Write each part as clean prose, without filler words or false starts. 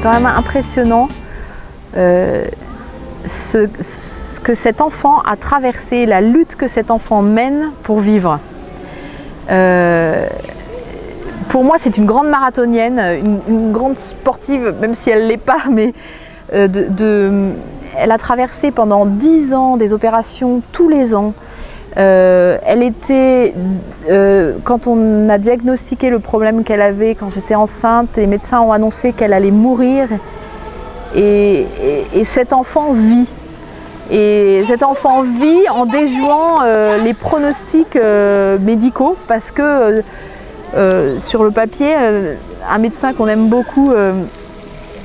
quand même impressionnant ce que cet enfant a traversé, la lutte que cet enfant mène pour vivre. Pour moi, c'est une grande marathonienne, une grande sportive, même si elle ne l'est pas, mais elle a traversé pendant 10 ans des opérations tous les ans. Elle était, quand on a diagnostiqué le problème qu'elle avait quand j'étais enceinte, les médecins ont annoncé qu'elle allait mourir. Et cet enfant vit. Et cet enfant vit en déjouant les pronostics médicaux parce que sur le papier, un médecin qu'on aime beaucoup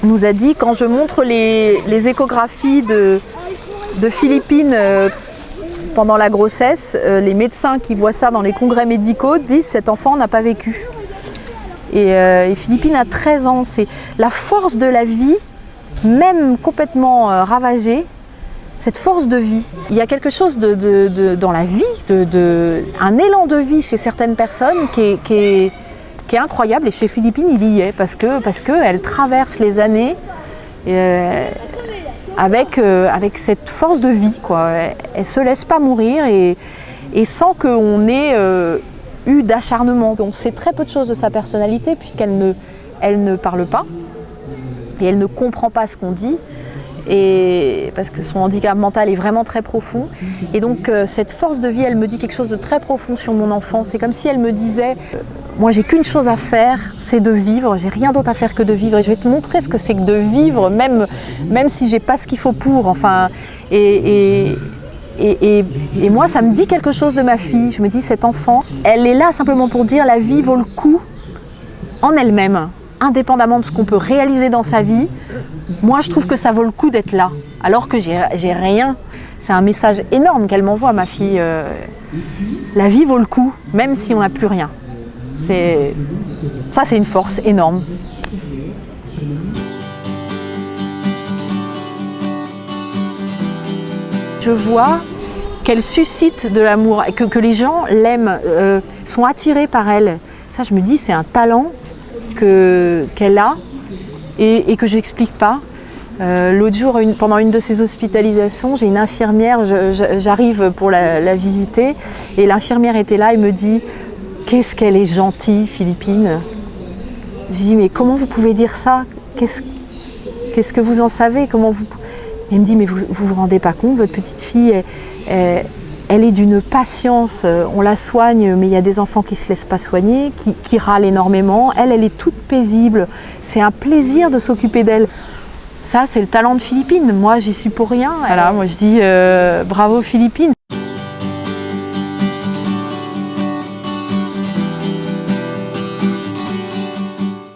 nous a dit, quand je montre les échographies de Philippine pendant la grossesse, les médecins qui voient ça dans les congrès médicaux disent cet enfant n'a pas vécu. Et Philippine a 13 ans, c'est la force de la vie, même complètement ravagée, cette force de vie. Il y a quelque chose dans la vie, un élan de vie chez certaines personnes qui est incroyable, et chez Philippine il y est parce qu'elle traverse les années avec cette force de vie, quoi. Elle se laisse pas mourir et sans qu'on ait eu d'acharnement. On sait très peu de choses de sa personnalité puisqu'elle ne parle pas et elle ne comprend pas ce qu'on dit. Et parce que son handicap mental est vraiment très profond. Et donc cette force de vie, elle me dit quelque chose de très profond sur mon enfant. C'est comme si elle me disait, moi j'ai qu'une chose à faire, c'est de vivre, j'ai rien d'autre à faire que de vivre. Et je vais te montrer ce que c'est que de vivre, même si j'ai pas ce qu'il faut pour. Enfin, et moi ça me dit quelque chose de ma fille. Je me dis, cette enfant, elle est là simplement pour dire la vie vaut le coup en elle-même. Indépendamment de ce qu'on peut réaliser dans sa vie, moi je trouve que ça vaut le coup d'être là, alors que j'ai rien. C'est un message énorme qu'elle m'envoie, ma fille. La vie vaut le coup, même si on n'a plus rien. Ça, c'est une force énorme. Je vois qu'elle suscite de l'amour, et que les gens l'aiment, sont attirés par elle. Ça, je me dis, c'est un talent qu'elle a et que je n'explique pas. L'autre jour, pendant une de ses hospitalisations, j'ai une infirmière, j'arrive pour la visiter et l'infirmière était là et me dit « Qu'est-ce qu'elle est gentille, Philippine ?» Je dis « Mais comment vous pouvez dire ça? Qu'est-ce que vous en savez? Comment vous... » Elle me dit « Mais vous rendez pas compte, votre petite fille, elle est d'une patience, on la soigne, mais il y a des enfants qui ne se laissent pas soigner, qui râlent énormément. Elle est toute paisible. C'est un plaisir de s'occuper d'elle. » Ça, c'est le talent de Philippine. Moi, j'y suis pour rien. Voilà, moi, je dis bravo Philippine.